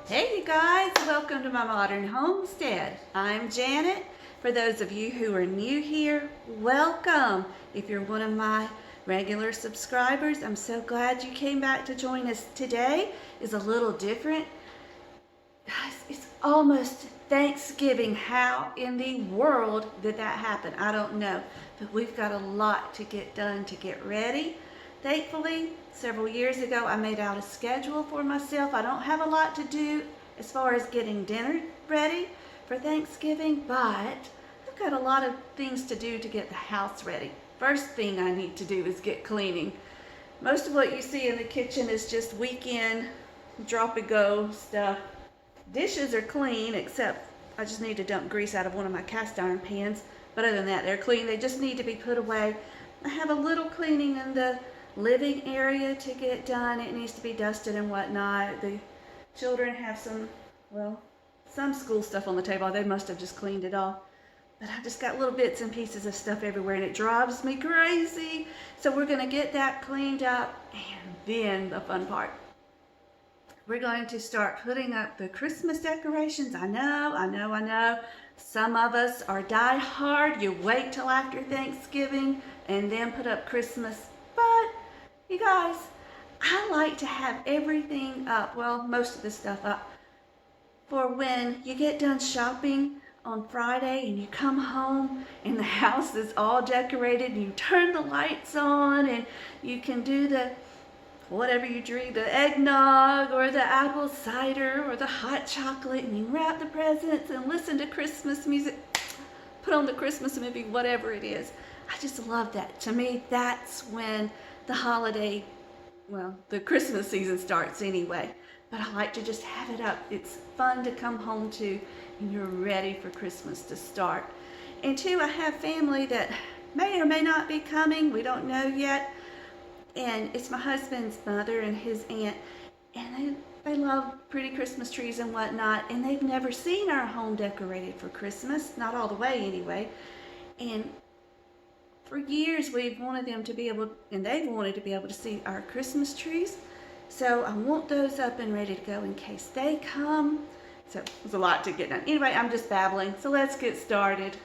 Hey you guys, welcome to my modern homestead. I'm Janet. For those of you who are new here, welcome. If you're one of my regular subscribers, I'm so glad you came back to join us. Today is a little different. Guys, it's almost Thanksgiving. How in the world did that happen? I don't know, but we've got a lot to get done to get ready. Thankfully, several years ago, I made out a schedule for myself. I don't have a lot to do as far as getting dinner ready for Thanksgiving, but I've got a lot of things to do to get the house ready. First thing I need to do is get cleaning. Most of what you see in the kitchen is just weekend drop and go stuff. Dishes are clean, except I just need to dump grease out of one of my cast iron pans. But other than that, they're clean. They just need to be put away. I have a little cleaning in the living area to get done. It needs to be dusted and whatnot. The children have some school stuff on the table. They must have just cleaned it off. But I've just got little bits and pieces of stuff everywhere, and it drives me crazy. So we're going to get that cleaned up, and then the fun part. We're going to start putting up the Christmas decorations. I know. Some of us are die hard. You wait till after Thanksgiving and then put up Christmas. But you guys, I like to have everything up, well, most of the stuff up, for when you get done shopping on Friday and you come home and the house is all decorated and you turn the lights on and you can do the whatever you drink, the eggnog or the apple cider or the hot chocolate, and you wrap the presents and listen to Christmas music, put on the Christmas movie, whatever it is. I just love that. To me, that's when the Christmas season starts anyway. But I like to just have it up. It's fun to come home to, and you're ready for Christmas to start. And two, I have family that may or may not be coming. We don't know yet. And it's my husband's mother and his aunt, and they love pretty Christmas trees and whatnot, and they've never seen our home decorated for Christmas, not all the way anyway. And for years we've wanted them to be able, and they've wanted to be able to see our Christmas trees. So I want those up and ready to go in case they come. So there's a lot to get done. Anyway, I'm just babbling, so let's get started.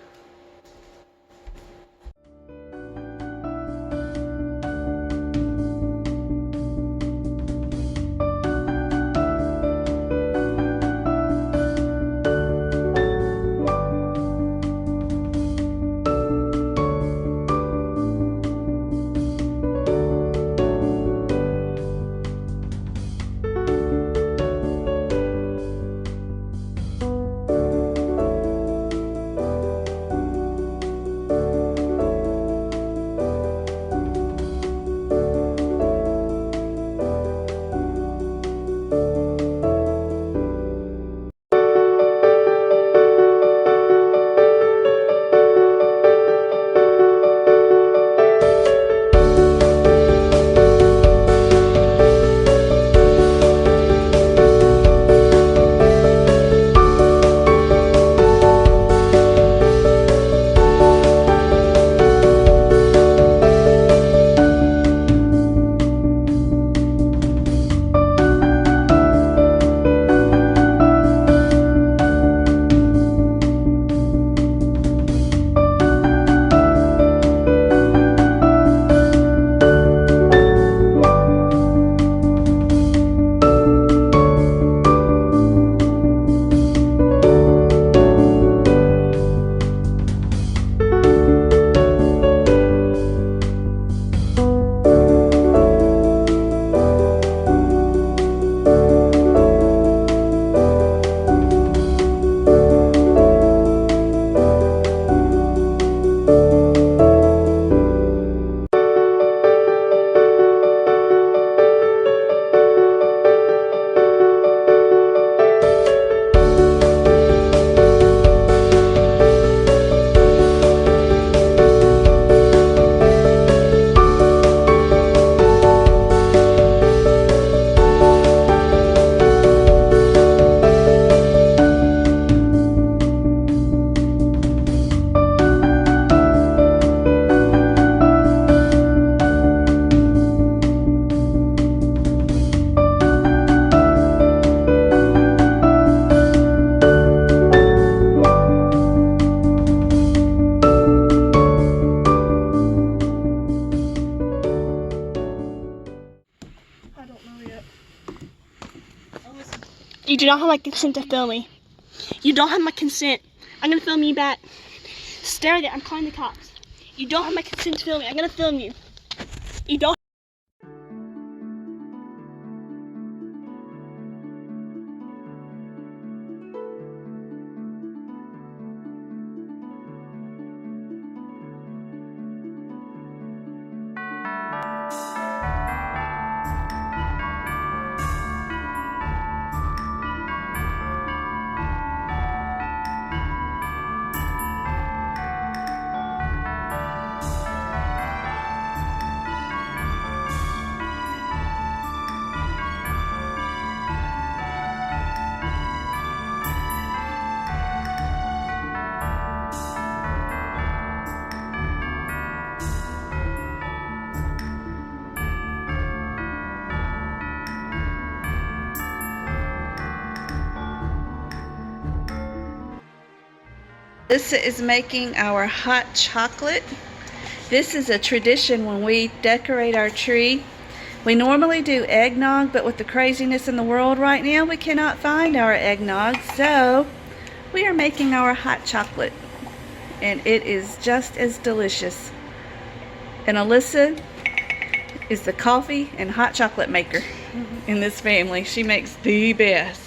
You do not have my consent to film me. You don't have my consent. I'm gonna film you back. Stare there. I'm calling the cops. You don't have my consent to film me. I'm gonna film you. You don't. Alyssa is making our hot chocolate. This is a tradition when we decorate our tree. We normally do eggnog, but with the craziness in the world right now, we cannot find our eggnog, so we are making our hot chocolate, and it is just as delicious. And Alyssa is the coffee and hot chocolate maker in this family. She makes the best.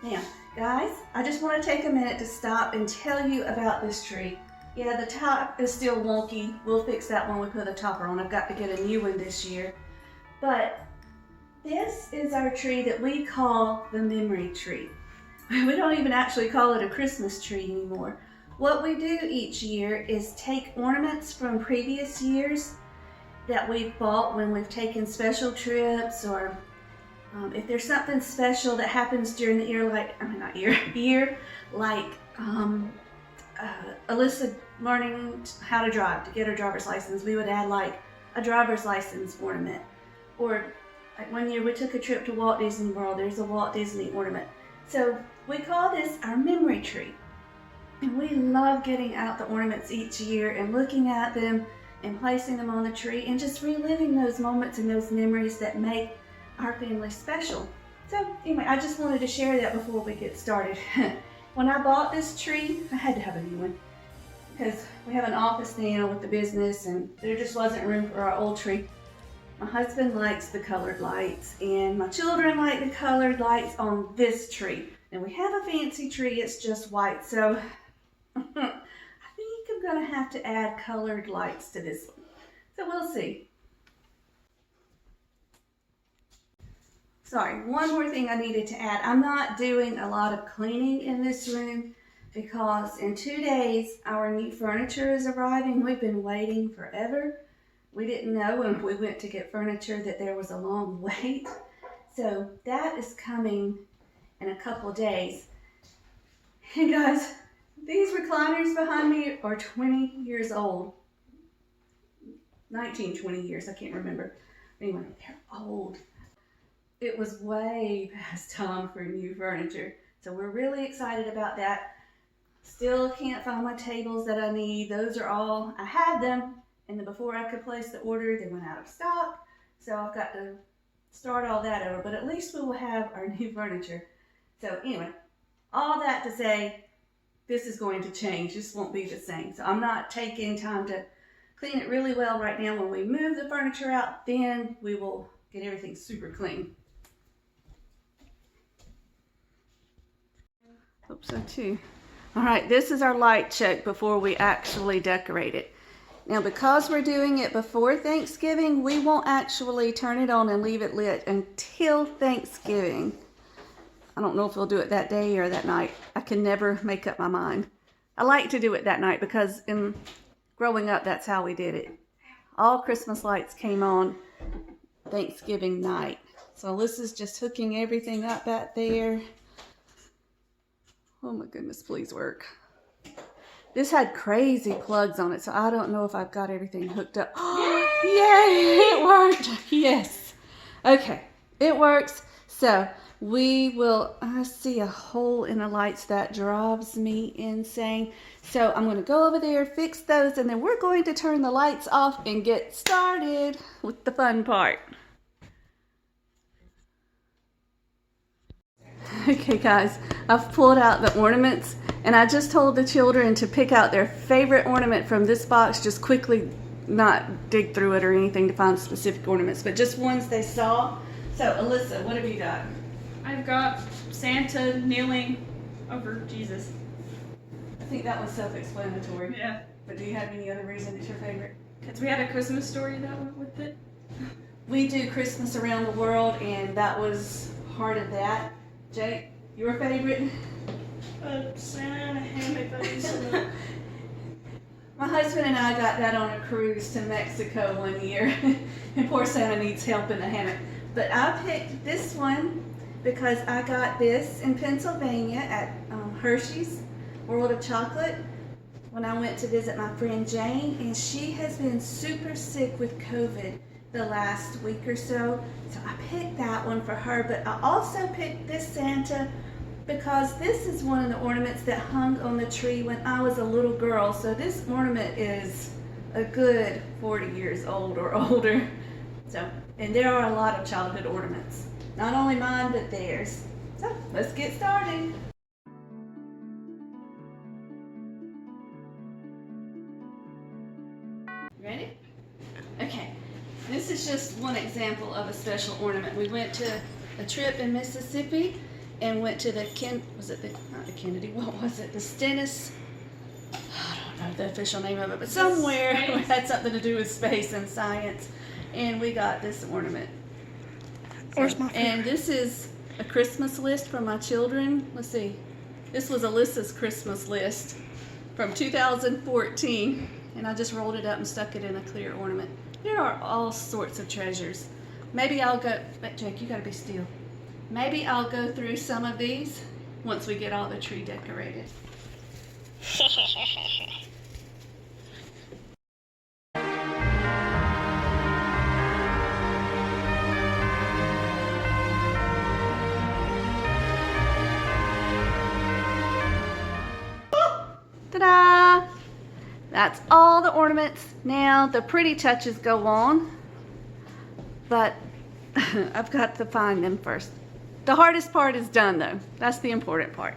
Now, guys, I just want to take a minute to stop and tell you about this tree. Yeah, the top is still wonky. We'll fix that when we put the topper on. I've got to get a new one this year. But this is our tree that we call the memory tree. We don't even actually call it a Christmas tree anymore. What we do each year is take ornaments from previous years that we've bought when we've taken special trips, or if there's something special that happens during the year, like Alyssa learning how to drive to get her driver's license, we would add like a driver's license ornament. Or like one year we took a trip to Walt Disney World, there's a Walt Disney ornament. So we call this our memory tree. And we love getting out the ornaments each year and looking at them and placing them on the tree and just reliving those moments and those memories that make our family special. So anyway, I just wanted to share that before we get started. When I bought this tree, I had to have a new one because we have an office now with the business and there just wasn't room for our old tree. My husband likes the colored lights and my children like the colored lights on this tree. And we have a fancy tree, it's just white, so I think I'm gonna have to add colored lights to this one. So we'll see. Sorry, one more thing I needed to add. I'm not doing a lot of cleaning in this room because in 2 days our new furniture is arriving. We've been waiting forever. We didn't know when we went to get furniture that there was a long wait. So that is coming in a couple days. And guys, these recliners behind me are 20 years old. 19, 20 years, I can't remember. Anyway, they're old. It was way past time for new furniture. So we're really excited about that. Still can't find my tables that I need. Those are all, I had them, and then before I could place the order, they went out of stock. So I've got to start all that over, but at least we will have our new furniture. So anyway, all that to say, this is going to change. This won't be the same. So I'm not taking time to clean it really well right now. When we move the furniture out, then we will get everything super clean. Hope so too. All right, this is our light check before we actually decorate it. Now, because we're doing it before Thanksgiving, we won't actually turn it on and leave it lit until Thanksgiving. I don't know if we'll do it that day or that night. I can never make up my mind. I like to do it that night because in growing up, that's how we did it. All Christmas lights came on Thanksgiving night. So Alyssa's just hooking everything up back there. Oh my goodness, please work. This had crazy plugs on it, so I don't know if I've got everything hooked up. Yay, it worked. Yes. Okay, it works. So we will, I see a hole in the lights that drives me insane. So I'm going to go over there, fix those, and then we're going to turn the lights off and get started with the fun part. Okay guys, I've pulled out the ornaments, and I just told the children to pick out their favorite ornament from this box, just quickly, not dig through it or anything to find specific ornaments, but just ones they saw. So Alyssa, what have you got? I've got Santa kneeling over Jesus. I think that was self-explanatory. Yeah. But do you have any other reason it's your favorite? Because we had a Christmas story that went with it. We do Christmas around the world, and that was part of that. Jake, your favorite? Santa and a hammock that used to My husband and I got that on a cruise to Mexico one year, and poor Santa needs help in the hammock. But I picked this one because I got this in Pennsylvania at Hershey's World of Chocolate when I went to visit my friend Jane, and she has been super sick with COVID the last week or so. So I picked that one for her, but I also picked this Santa because this is one of the ornaments that hung on the tree when I was a little girl. So this ornament is a good 40 years old or older. So, and there are a lot of childhood ornaments. Not only mine, but theirs. So, let's get started. Ready? Okay. This is just one example of a special ornament. We went to a trip in Mississippi and went to the not the Kennedy, what was it? The Stennis, I don't know the official name of it, but somewhere it had something to do with space and science. And we got this ornament. Where's my favorite? And this is a Christmas list for my children. Let's see. This was Alyssa's Christmas list from 2014. And I just rolled it up and stuck it in a clear ornament. There are all sorts of treasures. Maybe I'll go, but Jake, you gotta be still. Maybe I'll go through some of these once we get all the tree decorated. Ta-da! That's all the ornaments. Now the pretty touches go on, but I've got to find them first. The hardest part is done though. That's the important part.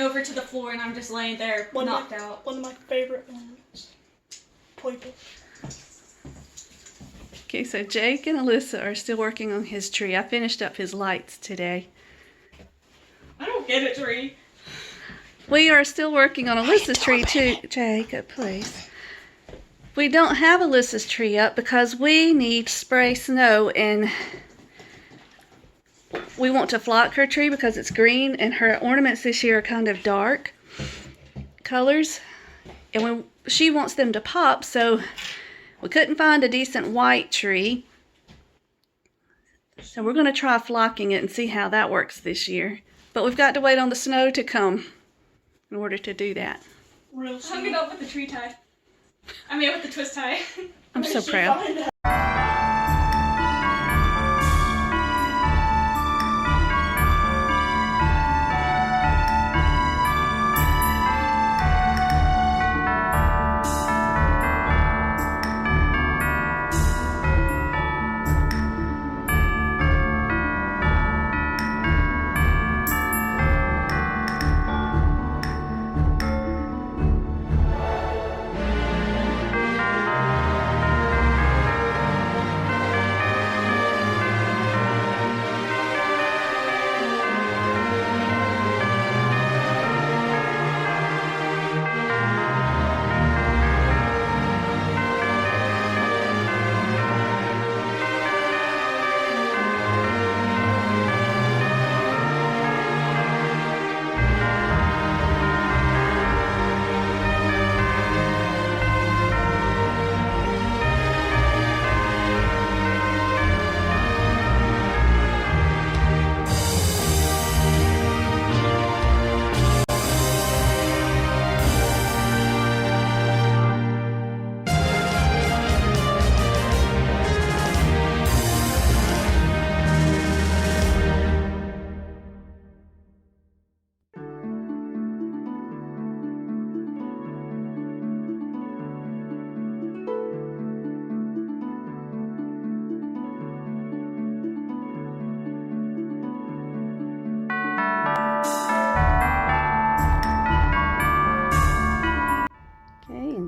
Over to the floor and I'm just laying there knocked out. One of my favorite ornaments. Purple. Okay, so Jake and Alyssa are still working on his tree. I finished up his lights today. I don't get a tree. We are still working on Alyssa's tree too. Jacob, please. We don't have Alyssa's tree up because we need spray snow, and we want to flock her tree because it's green, and her ornaments this year are kind of dark colors. And she wants them to pop, so we couldn't find a decent white tree. So we're going to try flocking it and see how that works this year. But we've got to wait on the snow to come in order to do that. Hung it up with the tree tie. I mean, with the twist tie. I'm so proud.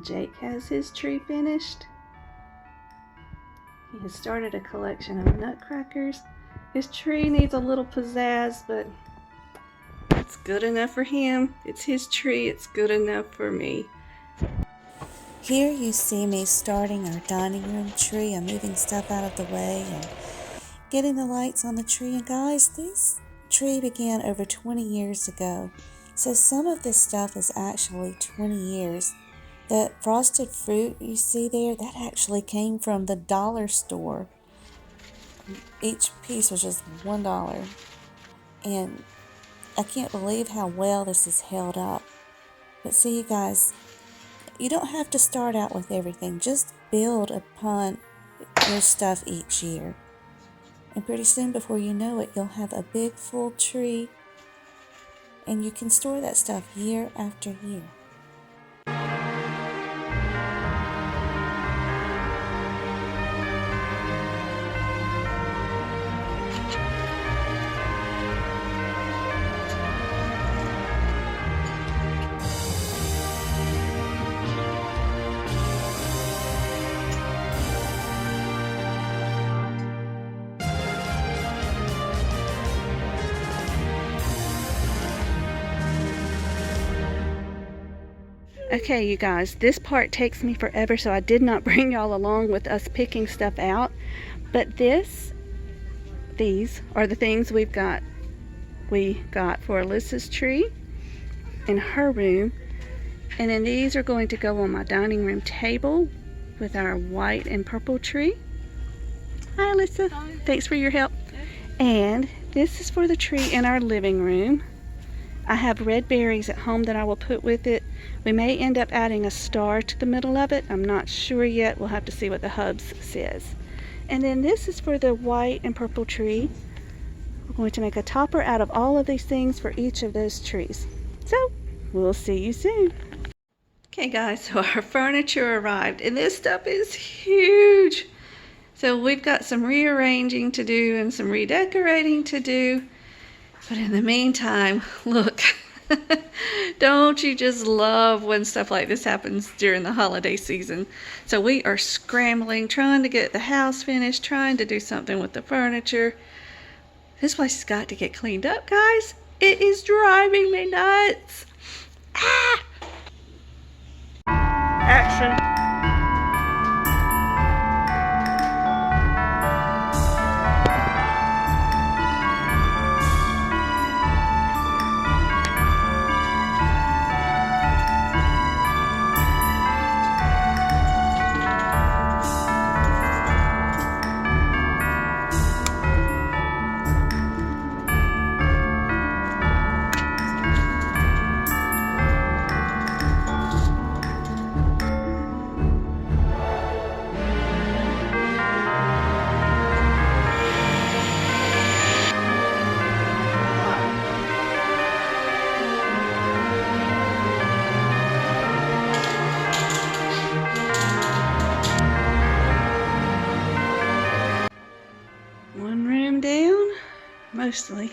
Jake has his tree finished. He has started a collection of nutcrackers. His tree needs a little pizzazz, but it's good enough for him. It's his tree, it's good enough for me. Here you see me starting our dining room tree. I'm moving stuff out of the way and getting the lights on the tree. And guys, this tree began over 20 years ago. So some of this stuff is actually 20 years. That frosted fruit you see there, that actually came from the dollar store. Each piece was just $1. And I can't believe how well this is held up. But see, you guys, you don't have to start out with everything. Just build upon your stuff each year. And pretty soon, before you know it, you'll have a big full tree. And you can store that stuff year after year. Okay, you guys, this part takes me forever, so I did not bring y'all along with us picking stuff out. But these are the things we got for Alyssa's tree in her room. And then these are going to go on my dining room table with our white and purple tree. Hi, Alyssa. Hi. Thanks for your help. And this is for the tree in our living room. I have red berries at home that I will put with it. We may end up adding a star to the middle of it. I'm not sure yet. We'll have to see what the hubs says. And then this is for the white and purple tree. We're going to make a topper out of all of these things for each of those trees. So, we'll see you soon. Okay guys, so our furniture arrived, and this stuff is huge. So we've got some rearranging to do and some redecorating to do. But in the meantime, look, don't you just love when stuff like this happens during the holiday season? So we are scrambling, trying to get the house finished, trying to do something with the furniture. This place has got to get cleaned up, guys. It is driving me nuts. Ah! Action. closely.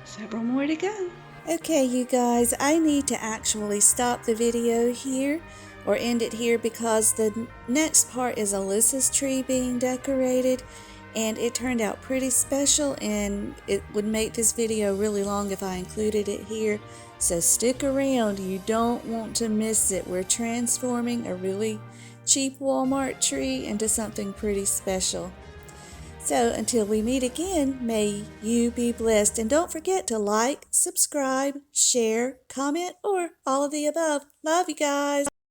Several more to go. Okay, you guys, I need to actually stop the video here or end it here because the next part is Alyssa's tree being decorated, and it turned out pretty special, and it would make this video really long if I included it here. So stick around, you don't want to miss it. We're transforming a really cheap Walmart tree into something pretty special. So until we meet again, may you be blessed. And don't forget to like, subscribe, share, comment, or all of the above. Love you guys.